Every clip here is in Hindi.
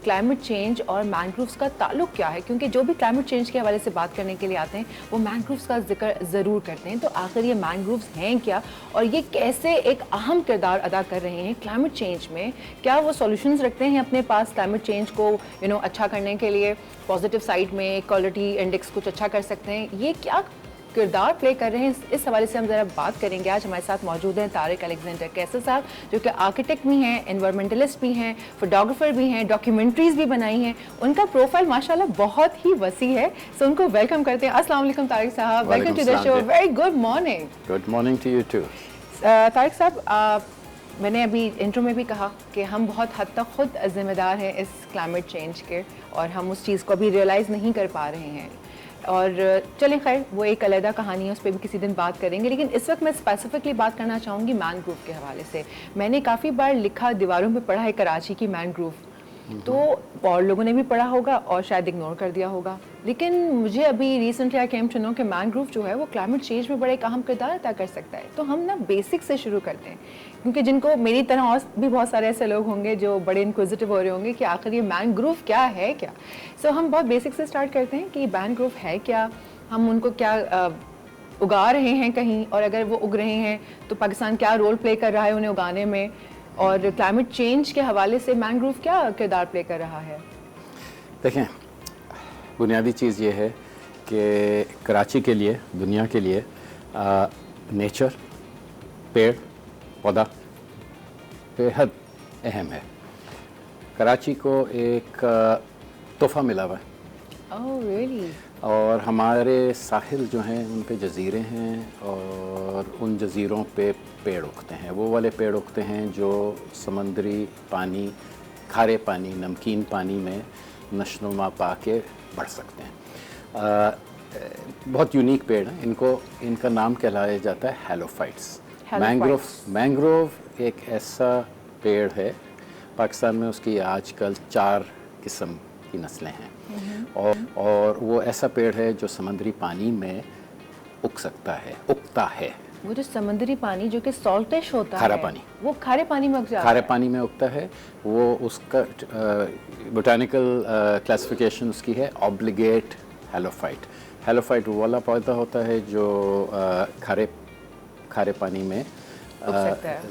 क्लाइमेट चेंज और मैंग्रोव्स का ताल्लुक क्या है, क्योंकि जो भी क्लाइमेट चेंज के हवाले से बात करने के लिए आते हैं वो मैंग्रोव्स का जिक्र ज़रूर करते हैं। तो आखिर ये मैंग्रोव्स हैं क्या और ये कैसे एक अहम किरदार अदा कर रहे हैं क्लाइमेट चेंज में? क्या वो सॉल्यूशंस रखते हैं अपने पास क्लाइमेट चेंज को अच्छा करने के लिए? पॉजिटिव साइड में क्वालिटी इंडेक्स कुछ अच्छा कर सकते हैं? ये क्या किरदार प्ले कर रहे हैं, इस हवाले से हम ज़रा बात करेंगे। आज हमारे साथ मौजूद हैं तारिक अलेक्जेंडर कैसर साहब, जो कि आर्किटेक्ट भी हैं, एनवायरमेंटलिस्ट भी हैं, फोटोग्राफर भी हैं, डॉक्यूमेंट्रीज भी बनाई हैं। उनका प्रोफाइल माशाल्लाह बहुत ही वसी है, सो उनको वेलकम करते हैं। अस्सलाम वालेकुम तारिक साहब, welcome to the show. Very good morning. Good morning to you too. Tariq साहब, मैंने अभी इंट्रो में भी कहा कि हम बहुत हद तक खुद जिम्मेदार हैं इस क्लाइमेट चेंज के, और हम उस चीज़ को अभी रियलाइज़ नहीं कर पा रहे हैं। और चलें, खैर वो एक अलग कहानी है, उस पर भी किसी दिन बात करेंगे। लेकिन इस वक्त मैं स्पेसिफिकली बात करना चाहूँगी मैनग्रोव के हवाले से। मैंने काफ़ी बार लिखा, दीवारों पे पढ़ा है कराची की मैनग्रोव, तो और लोगों ने भी पढ़ा होगा और शायद इग्नोर कर दिया होगा। लेकिन मुझे अभी recently I came to know कि मैनग्रोव जो है वो क्लाइमेट चेंज में बड़ा एक अहम किरदार अदा कर सकता है। तो हम ना बेसिक से शुरू करते हैं, क्योंकि जिनको मेरी तरह और भी बहुत सारे ऐसे लोग होंगे जो बड़े इंक्विजिटिव हो रहे होंगे कि आखिर ये मैनग्रोव क्या है क्या। सो हम बहुत बेसिक से स्टार्ट करते हैं कि मैनग्रोव है क्या, हम उनको क्या उगा रहे हैं कहीं, और अगर वो उग रहे हैं तो पाकिस्तान क्या रोल प्ले कर रहा है उन्हें उगाने में, और क्लाइमेट चेंज के हवाले से मैनग्रोव क्या किरदार प्ले कर रहा है। देखें, बुनियादी चीज़ ये है कि कराची के लिए, दुनिया के लिए नेचर, पेड़ पौधा बेहद अहम है। कराची को एक तोहफा मिला हुआ है। Oh really? और हमारे साहिल जो हैं उन पे जजीरे हैं, और उन जजीरों पे पेड़ उगते हैं। वो वाले पेड़ उगते हैं जो समंदरी पानी, खारे पानी, नमकीन पानी में नशोनुमा पा के बढ़ सकते हैं। बहुत यूनिक पेड़ हैं। इनका नाम कहलाया जाता है हैलोफाइट्स। मैंग्रोव एक ऐसा पेड़ है, पाकिस्तान में उसकी आजकल 4 किस्म की नस्लें हैं, और वो ऐसा पेड़ है जो समंदरी पानी में उगता है। वो जो समंदरी पानी जो कि सॉल्टिश होता खारा है, पानी, वो खारे पानी में उग जाता है। खारे पानी में उगता है। वो उसका बोटानिकल क्लासिफिकेशन उसकी है ऑब्लिगेट हैलोफाइट। हैलोफाइट वो वाला पौधा होता है जो खारे पानी में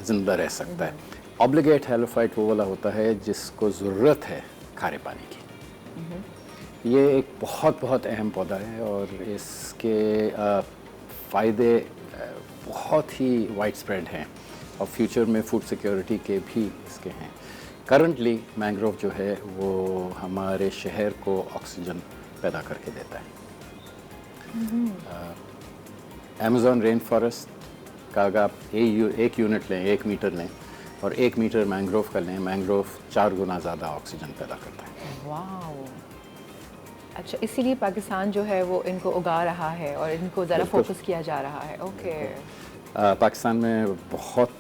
जिंदा रह सकता है। ऑब्लिगेट हैलोफाइट वो वाला होता है जिसको ज़रूरत है खारे पानी की। ये एक बहुत अहम पौधा है, और इसके फ़ायदे बहुत ही वाइड स्प्रेड हैं, और फ्यूचर में फूड सिक्योरिटी के भी इसके हैं। करंटली मैंग्रोव जो है वो हमारे शहर को ऑक्सीजन पैदा करके देता है। अमेज़न रेन फॉरेस्ट का अगर आप एक यूनिट लें, 1 मीटर लें, और 1 मीटर मैंग्रोव का लें, मैंग्रोव 4 गुना ज़्यादा ऑक्सीजन पैदा करता है। वाओ! अच्छा, इसीलिए पाकिस्तान जो है वो इनको उगा रहा है और इनको ज़रा फोकस किया जा रहा है। ओके। पाकिस्तान में बहुत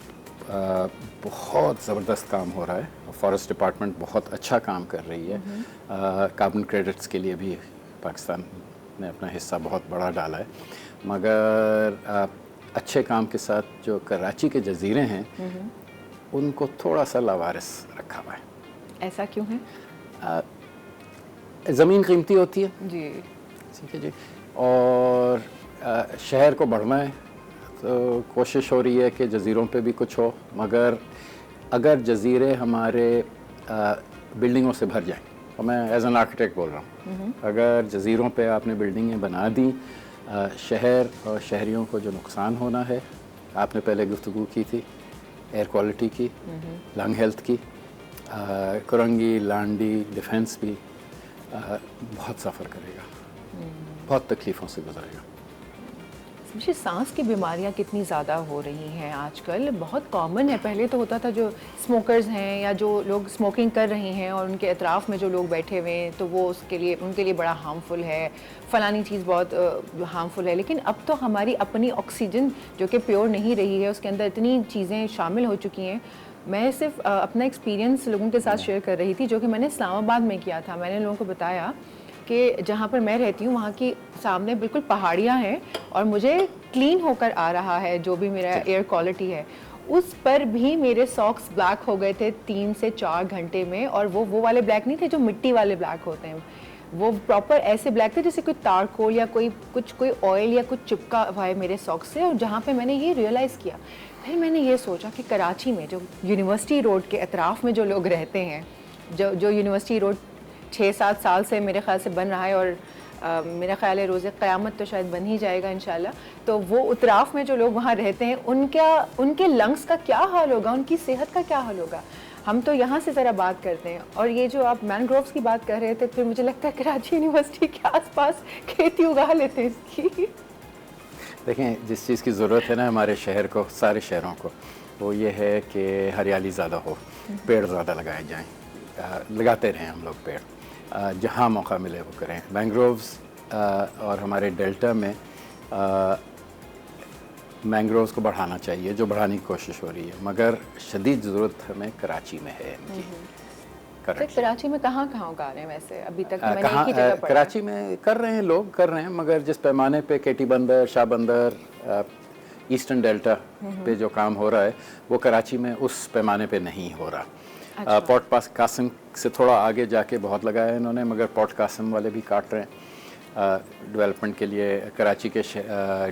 ज़बरदस्त काम हो रहा है। फॉरेस्ट डिपार्टमेंट बहुत अच्छा काम कर रही है। कार्बन क्रेडिट्स के लिए भी पाकिस्तान ने अपना हिस्सा बहुत बड़ा डाला है, मगर अच्छे काम के साथ जो कराची के जजीरे हैं उनको थोड़ा सा लावारिस रखा हुआ है। ऐसा क्यों है? ज़मीन कीमती होती है जी, ठीक है जी, और शहर को बढ़ना है, तो कोशिश हो रही है कि जजीरों पे भी कुछ हो। मगर अगर जजीरे हमारे बिल्डिंगों से भर जाएं, तो मैं एज एन आर्किटेक्ट बोल रहा हूँ, अगर जजीरों पे आपने बिल्डिंगें बना दी, शहर और शहरियों को जो नुकसान होना है, आपने पहले गुफ्तगू की थी एयर क्वालिटी की, लंग हेल्थ की, कुरंगी, लांडी, डिफेंस भी बहुत सफ़र करेगा, बहुत तकलीफ़ों से गुजरेगा। मुझे सांस की बीमारियां कितनी ज़्यादा हो रही हैं आजकल, बहुत कॉमन है। पहले तो होता था जो स्मोकर्स हैं या जो लोग स्मोकिंग कर रहे हैं और उनके अतराफ़ में जो लोग बैठे हुए हैं, तो वो उनके लिए बड़ा हार्मफुल है, फ़लानी चीज़ बहुत हार्मफुल है। लेकिन अब तो हमारी अपनी ऑक्सीजन जो कि प्योर नहीं रही है, उसके अंदर इतनी चीज़ें शामिल हो चुकी हैं। मैं सिर्फ अपना एक्सपीरियंस लोगों के साथ शेयर कर रही थी, जो कि मैंने इस्लामाबाद में किया था। मैंने लोगों को बताया कि जहाँ पर मैं रहती हूँ वहाँ की सामने बिल्कुल पहाड़ियाँ हैं और मुझे क्लीन होकर आ रहा है जो भी मेरा एयर क्वालिटी है, उस पर भी मेरे सॉक्स ब्लैक हो गए थे 3 से 4 घंटे में, और वो वाले ब्लैक नहीं थे जो मिट्टी वाले ब्लैक होते हैं, वो प्रॉपर ऐसे ब्लैक थे जैसे कोई तारकोल या कोई ऑयल या कुछ चिपका हुआ है मेरे सॉक्स से। और जहाँ पे मैंने ये रियलाइज़ किया, फिर मैंने ये सोचा कि कराची में जो यूनिवर्सिटी रोड के अतराफ़ में जो लोग रहते हैं, जो यूनिवर्सिटी रोड 6-7 साल से मेरे ख्याल से बन रहा है, और मेरा ख्याल है रोज़े क़यामत तो शायद बन ही जाएगा इंशाल्लाह, तो वो उतराफ़ में जो लोग वहाँ रहते हैं उनके लंग्स का क्या हाल होगा, उनकी सेहत का क्या हाल होगा। हम तो यहाँ से ज़रा बात करते हैं, और ये जो आप मैनग्रोव्स की बात कर रहे थे, फिर मुझे लगता है कराची यूनिवर्सिटी के आसपास खेती उगा लेते हैं इसकी। देखें, जिस चीज़ की ज़रूरत है ना हमारे शहर को, सारे शहरों को, वो ये है कि हरियाली ज़्यादा हो, पेड़ ज़्यादा लगाए जाएं, लगाते रहें हम लोग पेड़, जहाँ मौका मिले वो करें। मैंग्रोव्स और हमारे डेल्टा में मैंग्रोव्स को बढ़ाना चाहिए, जो बढ़ाने की कोशिश हो रही है, मगर शदीद ज़रूरत हमें कराची में है इनकी। तो कराची में कहाँ उगा रहे हैं वैसे? अभी तक मैंने एक ही जगह पढ़ा। कराची में कर रहे हैं, लोग कर रहे हैं, मगर जिस पैमाने पे केटी बंदर, शाह बंदर, ईस्टर्न डेल्टा पे जो काम हो रहा है, वो कराची में उस पैमाने पे नहीं हो रहा। अच्छा। पोर्ट कासिम से थोड़ा आगे जाके बहुत लगाया है इन्होंने, मगर पोर्ट कासिम वाले भी काट रहे हैं डेवलपमेंट के लिए। कराची के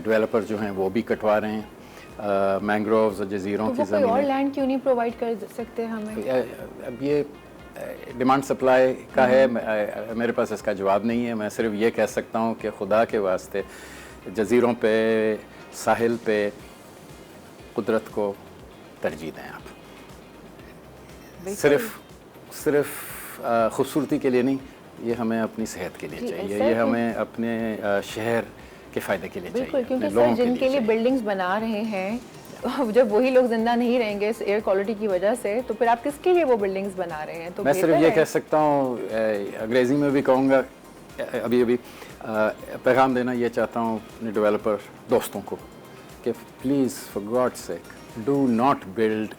डेवलपर जो हैं वो भी कटवा रहे हैं मैंग्रोव्स और जजीरों की ज़मीन। और लैंड क्यों नहीं प्रोवाइड कर सकते हमें? अब ये डिमांड सप्लाई का है, मेरे पास इसका जवाब नहीं है। मैं सिर्फ ये कह सकता हूँ कि खुदा के वास्ते जजीरों पे, साहिल पे कुदरत को तरजीह दें आप। सिर्फ खूबसूरती के लिए नहीं, ये हमें अपनी सेहत के लिए चाहिए, ये हमें अपने शहर के फ़ायदे के लिए चाहिए। बिल्कुल, क्योंकि सर जिनके लिए बिल्डिंग्स बना रहे हैं, जब वही लोग जिंदा नहीं रहेंगे इस एयर क्वालिटी की वजह से, तो फिर आप किसके लिए वो बिल्डिंग्स बना रहे हैं? तो मैं सिर्फ ये कह सकता हूँ, अंग्रेज़ी में भी कहूँगा, अभी पैगाम देना ये चाहता हूँ अपने डेवलपर दोस्तों को कि please for God sake do not build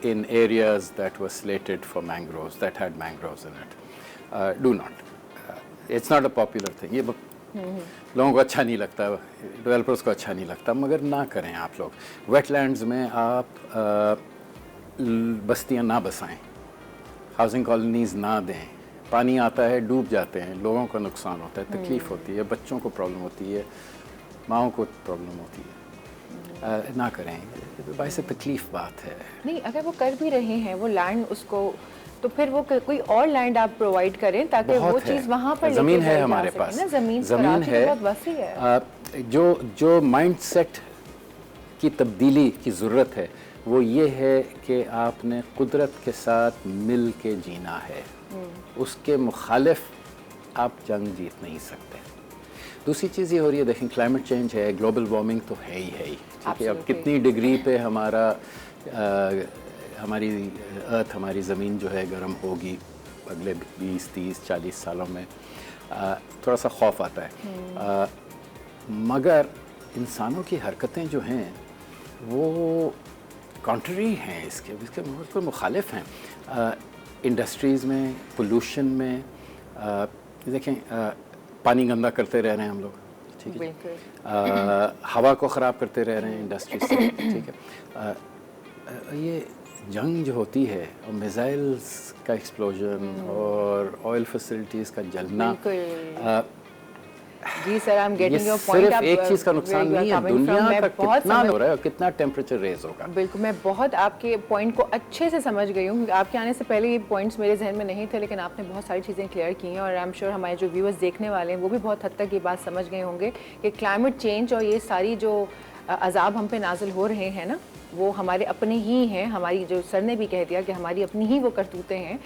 in areas that were slated for mangroves, that had mangroves in it. Do not. It's not a popular thing. ये लोगों को अच्छा नहीं लगता, डेवलपर्स को अच्छा नहीं लगता, मगर ना करें आप लोग। वेटलैंड्स में आप बस्तियां ना बसाएं, हाउसिंग कॉलोनीज़ ना दें, पानी आता है डूब जाते हैं, लोगों का नुकसान होता है, तकलीफ़ होती है, बच्चों को प्रॉब्लम होती है, माओं को प्रॉब्लम होती है। ना करें, भाई से तकलीफ बात है। नहीं, अगर वो कर भी रहे हैं वो लैंड उसको, तो फिर वो कोई और लैंड आप प्रोवाइड करें ताकि वो चीज़ वहाँ पर ज़मीन है हमारे पास, ज़मीन है, बहुत वसी है। जो माइंडसेट की तब्दीली की ज़रूरत है वो ये है कि आपने कुदरत के साथ मिल के जीना है, उसके मुखालिफ आप जंग जीत नहीं सकते। दूसरी चीज़ ये हो रही है, देखें क्लाइमेट चेंज है, ग्लोबल वार्मिंग तो है ही, ठीक है। अब कितनी डिग्री पे हमारी अर्थ, हमारी ज़मीन जो है गर्म होगी अगले 20, 30, 40 सालों में, थोड़ा सा खौफ आता है। मगर इंसानों की हरकतें जो हैं वो कॉन्ट्ररी हैं, इसके बिल्कुल मुखालिफ हैं। इंडस्ट्रीज़ में, पोल्यूशन में, देखें पानी गंदा करते रह रहे हैं हम लोग, ठीक है, हवा को ख़राब करते रह रहे हैं इंडस्ट्री से, ठीक है। ये जंग जो होती है और मिसाइल्स का एक्सप्लोजन और ऑयल फैसिलिटीज़ का जलना, जी sir, I am getting your point. सिर्फ एक चीज़ का नुकसान नहीं है, दुनिया का कितना हो रहा है और कितना टेम्परेचर रेज होगा। बिल्कुल, मैं बहुत आपके पॉइंट को अच्छे से समझ गई हूँ। आपके आने से पहले ये पॉइंट्स मेरे जहन में नहीं थे, लेकिन आपने बहुत सारी चीज़ें क्लियर की हैं, और आई एम श्योर हमारे जो व्यूअर्स देखने वाले हैं वो भी बहुत हद तक ये बात समझ गए होंगे कि क्लाइमेट चेंज और ये सारी जो अजाब हम पे नाजिल हो रहे हैं ना, वो हमारे अपने ही हैं। हमारी, जो सर ने भी कह दिया कि हमारी अपनी ही वो करतूतें हैं